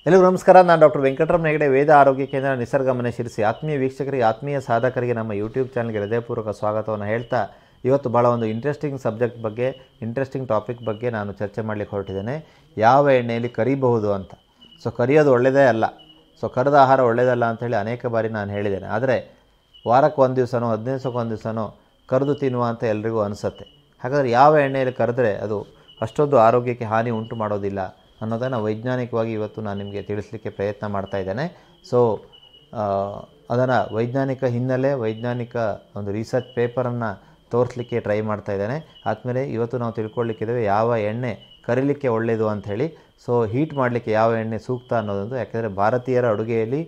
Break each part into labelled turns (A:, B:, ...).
A: ಎಲ್ಲರಿಗೂ ನಮಸ್ಕಾರ. ನಾನು ಡಾಕ್ಟರ್ ವೆಂಕಟರಮಣ ಹೆಗಡೆ, ವೇದ ಆರೋಗ್ಯ ಕೇಂದ್ರ, ನಿಸರ್ಗ ಮನೆ, ಶಿರಸಿ. ಆತ್ಮೀಯ ವೀಕ್ಷಕರಿಗೆ, ಆತ್ಮೀಯ ಸಾಧಕರಿಗೆ ನಮ್ಮ ಯೂಟ್ಯೂಬ್ ಚಾನಲ್ಗೆ ಹೃದಯಪೂರ್ವಕ ಸ್ವಾಗತವನ್ನು ಹೇಳ್ತಾ, ಇವತ್ತು ಭಾಳ ಒಂದು ಇಂಟ್ರೆಸ್ಟಿಂಗ್ ಸಬ್ಜೆಕ್ಟ್ ಬಗ್ಗೆ, ಇಂಟ್ರೆಸ್ಟಿಂಗ್ ಟಾಪಿಕ್ ಬಗ್ಗೆ ನಾನು ಚರ್ಚೆ ಮಾಡಲಿಕ್ಕೆ ಹೊರಟಿದ್ದೇನೆ. ಯಾವ ಎಣ್ಣೆಯಲ್ಲಿ ಕರಿಬಹುದು ಅಂತ. ಸೊ ಕರಿಯೋದು ಒಳ್ಳೆಯದೇ ಅಲ್ಲ, ಸೊ ಕರೆದ ಆಹಾರ ಒಳ್ಳೆಯದಲ್ಲ ಅಂಥೇಳಿ ಅನೇಕ ಬಾರಿ ನಾನು ಹೇಳಿದ್ದೇನೆ. ಆದರೆ ವಾರಕ್ಕೆ ಒಂದು ದಿವಸನೋ 15 ದಿವಸಕ್ಕೆ ಒಂದು ದಿವಸನೋ ಕರೆದು ತಿನ್ನುವ ಅಂತ ಎಲ್ರಿಗೂ ಅನಿಸುತ್ತೆ. ಹಾಗಾದರೆ ಯಾವ ಎಣ್ಣೆಯಲ್ಲಿ ಕರೆದ್ರೆ ಅದು ಅಷ್ಟೊಂದು ಆರೋಗ್ಯಕ್ಕೆ ಹಾನಿ ಉಂಟು ಮಾಡೋದಿಲ್ಲ ಅನ್ನೋದನ್ನು ವೈಜ್ಞಾನಿಕವಾಗಿ ಇವತ್ತು ನಾನು ನಿಮಗೆ ತಿಳಿಸಲಿಕ್ಕೆ ಪ್ರಯತ್ನ ಮಾಡ್ತಾ ಇದ್ದೇನೆ. ಸೊ ಅದನ್ನು ವೈಜ್ಞಾನಿಕ ಹಿನ್ನೆಲೆ, ವೈಜ್ಞಾನಿಕ ಒಂದು ರಿಸರ್ಚ್ ಪೇಪರನ್ನು ತೋರಿಸಲಿಕ್ಕೆ ಟ್ರೈ ಮಾಡ್ತಾ ಇದ್ದೇನೆ. ಆದಮೇಲೆ ಇವತ್ತು ನಾವು ತಿಳ್ಕೊಳ್ಳಿಕ್ಕಿದ್ದೇವೆ ಯಾವ ಎಣ್ಣೆ ಕರಿಲಿಕ್ಕೆ ಒಳ್ಳೆಯದು ಅಂಥೇಳಿ. ಸೊ ಹೀಟ್ ಮಾಡಲಿಕ್ಕೆ ಯಾವ ಎಣ್ಣೆ ಸೂಕ್ತ ಅನ್ನೋದೊಂದು, ಯಾಕೆಂದರೆ ಭಾರತೀಯರ ಅಡುಗೆಯಲ್ಲಿ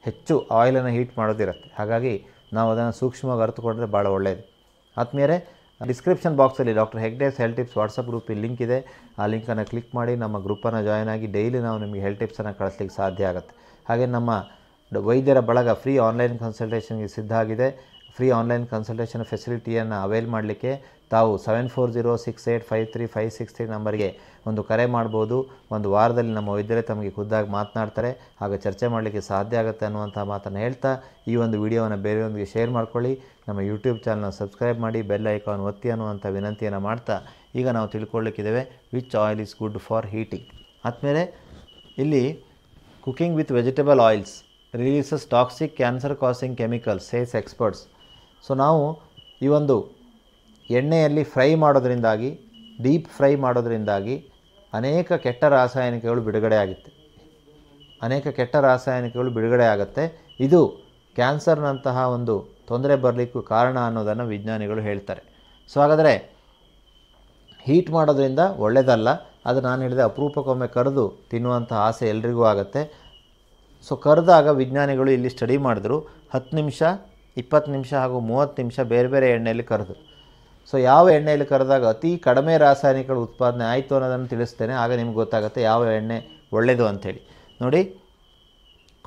A: ಹೆಚ್ಚು ಆಯಿಲನ್ನು ಹೀಟ್ ಮಾಡೋದಿರುತ್ತೆ. ಹಾಗಾಗಿ ನಾವು ಅದನ್ನು ಸೂಕ್ಷ್ಮವಾಗಿ ಅರ್ಥಕೊಂಡ್ರೆ ಭಾಳ ಒಳ್ಳೆಯದು. ಆದಮೇಲೆ ಡಿಸ್ಕ್ರಿಪ್ಷನ್ ಬಾಕ್ಸಲ್ಲಿ doctor Hegde's health tips WhatsApp ಗ್ರೂಪಿಗೆ ಲಿಂಕ್ ಇದೆ. ಆ ಲಿಂಕನ್ನು ಕ್ಲಿಕ್ ಮಾಡಿ ನಮ್ಮ ಗ್ರೂಪನ್ನು ಜಾಯ್ನ್ ಆಗಿ ಡೈಲಿ ನಾವು ನಿಮಗೆ ಹೆಲ್ತ್ ಟಿಪ್ಸನ್ನು ಕಳಿಸ್ಲಿಕ್ಕೆ ಸಾಧ್ಯ ಆಗುತ್ತೆ. ಹಾಗೆ ನಮ್ಮ ವೈದ್ಯರ ಬಳಗ ಫ್ರೀ ಆನ್ಲೈನ್ ಕನ್ಸಲ್ಟೇಷನ್ಗೆ ಸಿದ್ಧ ಆಗಿದೆ. ಫ್ರೀ ಆನ್ಲೈನ್ ಕನ್ಸಲ್ಟೇಷನ್ ಫೆಸಿಲಿಟಿಯನ್ನು ಅವೈಲ್ ಮಾಡಲಿಕ್ಕೆ ತಾವು 7406853563 ನಂಬರ್ಗೆ ಒಂದು ಕರೆ ಮಾಡ್ಬೋದು. ಒಂದು ವಾರದಲ್ಲಿ ನಮ್ಮ ವೈದ್ಯರೇ ತಮಗೆ ಖುದ್ದಾಗಿ ಮಾತನಾಡ್ತಾರೆ, ಹಾಗೆ ಚರ್ಚೆ ಮಾಡಲಿಕ್ಕೆ ಸಾಧ್ಯ ಆಗುತ್ತೆ ಅನ್ನುವಂಥ ಮಾತನ್ನು ಹೇಳ್ತಾ, ಈ ಒಂದು ವಿಡಿಯೋವನ್ನು ಬೇರೆಯವರಿಗೆ ಶೇರ್ ಮಾಡ್ಕೊಳ್ಳಿ. ನಮ್ಮ ಯೂಟ್ಯೂಬ್ ಚಾನಲ್ನ ಸಬ್ಸ್ಕ್ರೈಬ್ ಮಾಡಿ, ಬೆಲ್ ಐಕಾನ್ ಒತ್ತಿ ಅನ್ನುವಂಥ ವಿನಂತಿಯನ್ನು ಮಾಡ್ತಾ, ಈಗ ನಾವು ತಿಳ್ಕೊಳ್ಳಿಕ್ಕಿದ್ದೇವೆ which oil is good for heating. ಆದಮೇಲೆ ಇಲ್ಲಿ cooking with vegetable oils releases toxic cancer causing chemicals says experts. So ನಾವು ಈ ಒಂದು ಎಣ್ಣೆಯಲ್ಲಿ ಫ್ರೈ ಮಾಡೋದ್ರಿಂದಾಗಿ, ಡೀಪ್ ಫ್ರೈ ಮಾಡೋದ್ರಿಂದಾಗಿ ಅನೇಕ ಕೆಟ್ಟ ರಾಸಾಯನಿಕಗಳು ಬಿಡುಗಡೆ ಆಗುತ್ತೆ. ಇದು ಕ್ಯಾನ್ಸರ್ನಂತಹ ಒಂದು ತೊಂದರೆ ಬರಲಿಕ್ಕೂ ಕಾರಣ ಅನ್ನೋದನ್ನು ವಿಜ್ಞಾನಿಗಳು ಹೇಳ್ತಾರೆ. ಸೊ ಹಾಗಾದರೆ ಹೀಟ್ ಮಾಡೋದ್ರಿಂದ ಒಳ್ಳೆಯದಲ್ಲ. ಅದು ನಾನು ಹೇಳಿದೆ, ಅಪರೂಪಕ್ಕೊಮ್ಮೆ ಕರೆದು ತಿನ್ನುವಂಥ ಆಸೆ ಎಲ್ರಿಗೂ ಆಗುತ್ತೆ. ಸೊ ಕರೆದಾಗ ವಿಜ್ಞಾನಿಗಳು ಇಲ್ಲಿ ಸ್ಟಡಿ ಮಾಡಿದ್ರು, 10 ನಿಮಿಷ, 20 ನಿಮಿಷ ಹಾಗೂ 30 ನಿಮಿಷ ಬೇರೆ ಬೇರೆ ಎಣ್ಣೆಯಲ್ಲಿ ಕರೆದು. ಸೊ ಯಾವ ಎಣ್ಣೆಯಲ್ಲಿ ಕರೆದಾಗ ಅತಿ ಕಡಿಮೆ ರಾಸಾಯನಿಕಗಳು ಉತ್ಪಾದನೆ ಆಯಿತು ಅನ್ನೋದನ್ನು ತಿಳಿಸ್ತೇನೆ. ಆಗ ನಿಮ್ಗೆ ಗೊತ್ತಾಗುತ್ತೆ ಯಾವ ಎಣ್ಣೆ ಒಳ್ಳೆಯದು ಅಂಥೇಳಿ. ನೋಡಿ,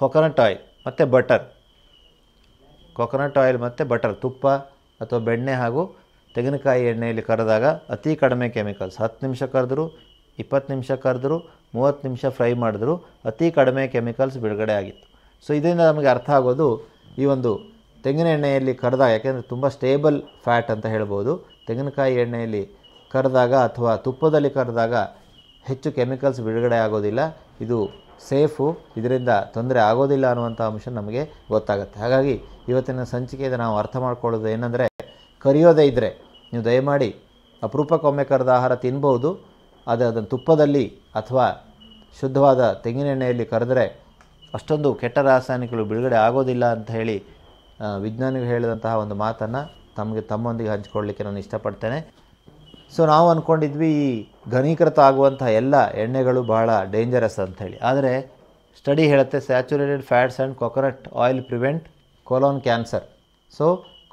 A: ಕೊಕೊನಟ್ ಆಯಿಲ್ ಮತ್ತು ಬಟರ್, ತುಪ್ಪ ಅಥವಾ ಬೆಣ್ಣೆ ಹಾಗೂ ತೆಂಗಿನಕಾಯಿ ಎಣ್ಣೆಯಲ್ಲಿ ಕರೆದಾಗ ಅತಿ ಕಡಿಮೆ ಕೆಮಿಕಲ್ಸ್. 10 ನಿಮಿಷ ಕರೆದ್ರು, 20 ನಿಮಿಷ ಕರೆದ್ರು, 30 ನಿಮಿಷ ಫ್ರೈ ಮಾಡಿದ್ರು, ಅತಿ ಕಡಿಮೆ ಕೆಮಿಕಲ್ಸ್ ಬಿಡುಗಡೆ ಆಗಿತ್ತು. ಸೊ ಇದರಿಂದ ನಮಗೆ ಅರ್ಥ ಆಗೋದು, ಈ ಒಂದು ತೆಂಗಿನ ಎಣ್ಣೆಯಲ್ಲಿ ಕರೆದಾಗ, ಯಾಕೆಂದರೆ ತುಂಬ ಸ್ಟೇಬಲ್ ಫ್ಯಾಟ್ ಅಂತ ಹೇಳ್ಬೋದು, ತೆಂಗಿನಕಾಯಿ ಎಣ್ಣೆಯಲ್ಲಿ ಕರೆದಾಗ ಅಥವಾ ತುಪ್ಪದಲ್ಲಿ ಕರೆದಾಗ ಹೆಚ್ಚು ಕೆಮಿಕಲ್ಸ್ ಬಿಡುಗಡೆ ಆಗೋದಿಲ್ಲ, ಇದು ಸೇಫು, ಇದರಿಂದ ತೊಂದರೆ ಆಗೋದಿಲ್ಲ ಅನ್ನುವಂಥ ಅಂಶ ನಮಗೆ ಗೊತ್ತಾಗುತ್ತೆ. ಹಾಗಾಗಿ ಇವತ್ತಿನ ಸಂಚಿಕೆಯಿಂದ ನಾವು ಅರ್ಥ ಮಾಡ್ಕೊಳ್ಳೋದು ಏನಂದರೆ, ಕರಿಯೋದೇ ಇದ್ದರೆ ನೀವು ದಯಮಾಡಿ ಅಪರೂಪಕ್ಕೊಮ್ಮೆ ಕರೆದ ಆಹಾರ ತಿನ್ಬೋದು. ಅದನ್ನು ತುಪ್ಪದಲ್ಲಿ ಅಥವಾ ಶುದ್ಧವಾದ ತೆಂಗಿನ ಎಣ್ಣೆಯಲ್ಲಿ ಕರೆದರೆ ಅಷ್ಟೊಂದು ಕೆಟ್ಟ ರಾಸಾಯನಿಕಗಳು ಬಿಡುಗಡೆ ಆಗೋದಿಲ್ಲ ಅಂತ ಹೇಳಿ ವಿಜ್ಞಾನಿಗಳು ಹೇಳಿದಂತಹ ಒಂದು ಮಾತನ್ನು ತಮ್ಮೊಂದಿಗೆ ಹಂಚಿಕೊಳ್ಳಲಿಕ್ಕೆ ನಾನು ಇಷ್ಟಪಡ್ತೇನೆ. ಸೊ ನಾವು ಅಂದ್ಕೊಂಡಿದ್ವಿ ಈ ಘನೀಕೃತ ಆಗುವಂಥ ಎಲ್ಲ ಎಣ್ಣೆಗಳು ಬಹಳ ಡೇಂಜರಸ್ ಅಂಥೇಳಿ. ಆದರೆ ಸ್ಟಡಿ ಹೇಳುತ್ತೆ, saturated fats and coconut oil prevent colon cancer. So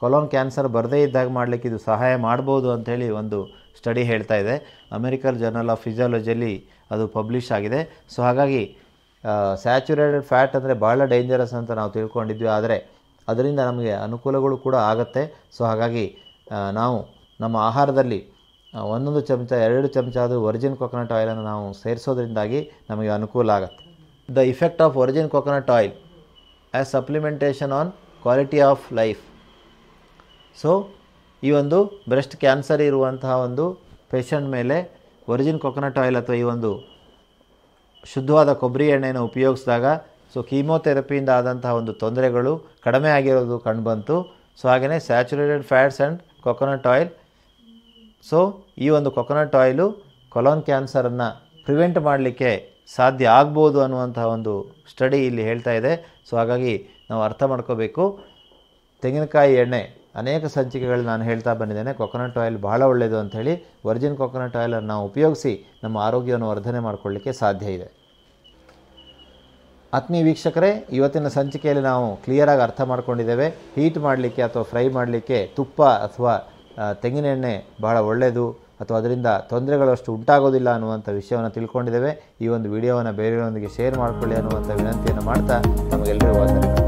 A: colon cancer ಬರದೇ ಇದ್ದಾಗ ಮಾಡಲಿಕ್ಕೆ ಇದು ಸಹಾಯ ಮಾಡ್ಬೋದು ಅಂಥೇಳಿ ಒಂದು ಸ್ಟಡಿ ಹೇಳ್ತಾ ಇದೆ. ಅಮೆರಿಕನ್ ಜರ್ನಲ್ ಆಫ್ ಫಿಸಿಯಾಲಜಿಯಲ್ಲಿ ಅದು ಪಬ್ಲಿಷ್ ಆಗಿದೆ. ಸೊ ಹಾಗಾಗಿ ಸ್ಯಾಚುರೇಟೆಡ್ ಫ್ಯಾಟ್ ಅಂದರೆ ಭಾಳ ಡೇಂಜರಸ್ ಅಂತ ನಾವು ತಿಳ್ಕೊಂಡಿದ್ವಿ, ಆದರೆ ಅದರಿಂದ ನಮಗೆ ಅನುಕೂಲಗಳು ಕೂಡ ಆಗುತ್ತೆ. ಸೊ ಹಾಗಾಗಿ ನಾವು ನಮ್ಮ ಆಹಾರದಲ್ಲಿ 1 ಚಮಚ 2 ಚಮಚ ಅದು ವರ್ಜಿನ್ ಕೊಕೊನಟ್ ಆಯಿಲನ್ನು ನಾವು ಸೇರಿಸೋದ್ರಿಂದಾಗಿ ನಮಗೆ ಅನುಕೂಲ ಆಗುತ್ತೆ. The effect of Virgin coconut oil as supplementation on quality of life. So ಈ ಒಂದು ಬ್ರೆಸ್ಟ್ ಕ್ಯಾನ್ಸರ್ ಇರುವಂತಹ ಒಂದು ಪೇಷಂಟ್ ಮೇಲೆ ವರ್ಜಿನ್ ಕೊಕೊನಟ್ ಆಯಿಲ್ ಅಥವಾ ಈ ಒಂದು ಶುದ್ಧವಾದ ಕೊಬ್ಬರಿ ಎಣ್ಣೆಯನ್ನು ಉಪಯೋಗಿಸಿದಾಗ ಸೊ ಕೀಮೋಥೆರಪಿಯಿಂದ ಆದಂತಹ ಒಂದು ತೊಂದರೆಗಳು ಕಡಿಮೆ ಆಗಿರೋದು ಕಂಡುಬಂತು. ಸೊ ಹಾಗೆಯೇ saturated fats and coconut oil. So ಈ ಒಂದು ಕೊಕೊನಟ್ ಆಯಿಲು ಕೊಲೋನ್ ಕ್ಯಾನ್ಸರನ್ನು ಪ್ರಿವೆಂಟ್ ಮಾಡಲಿಕ್ಕೆ ಸಾಧ್ಯ ಆಗ್ಬೋದು ಅನ್ನುವಂತಹ ಒಂದು ಸ್ಟಡಿ ಇಲ್ಲಿ ಹೇಳ್ತಾ ಇದೆ. ಸೊ ಹಾಗಾಗಿ ನಾವು ಅರ್ಥ ಮಾಡ್ಕೋಬೇಕು. ತೆಂಗಿನಕಾಯಿ ಎಣ್ಣೆ ಅನೇಕ ಸಂಚಿಕೆಗಳು ನಾನು ಹೇಳ್ತಾ ಬಂದಿದ್ದೇನೆ, ಕೊಕೊನಟ್ ಆಯಿಲ್ ಬಹಳ ಒಳ್ಳೆಯದು ಅಂಥೇಳಿ. ವರ್ಜಿನ್ ಕೊಕೊನಟ್ ಆಯಿಲನ್ನು ನಾವು ಉಪಯೋಗಿಸಿ ನಮ್ಮ ಆರೋಗ್ಯವನ್ನು ವರ್ಧನೆ ಮಾಡಿಕೊಳ್ಳಲಿಕ್ಕೆ ಸಾಧ್ಯ ಇದೆ. ಆತ್ಮೀಯ ವೀಕ್ಷಕರೇ, ಇವತ್ತಿನ ಸಂಚಿಕೆಯಲ್ಲಿ ನಾವು ಕ್ಲಿಯರಾಗಿ ಅರ್ಥ ಮಾಡ್ಕೊಂಡಿದ್ದೇವೆ. ಹೀಟ್ ಮಾಡಲಿಕ್ಕೆ ಅಥವಾ ಫ್ರೈ ಮಾಡಲಿಕ್ಕೆ ತುಪ್ಪ ಅಥವಾ ತೆಂಗಿನ ಎಣ್ಣೆ ಬಹಳ ಒಳ್ಳೆಯದು ಅಥವಾ ಅದರಿಂದ ತೊಂದರೆಗಳು ಅಷ್ಟು ಉಂಟಾಗೋದಿಲ್ಲ ಅನ್ನುವಂಥ ವಿಷಯವನ್ನು ತಿಳ್ಕೊಂಡಿದ್ದೇವೆ. ಈ ಒಂದು ವಿಡಿಯೋವನ್ನು ಬೇರೆಯವರೊಂದಿಗೆ ಶೇರ್ ಮಾಡಿಕೊಳ್ಳಿ ಅನ್ನುವಂಥ ವಿನಂತಿಯನ್ನು ಮಾಡ್ತಾ, ನಮಗೆಲ್ಲರಿಗೂ ವಂದನೆಗಳು.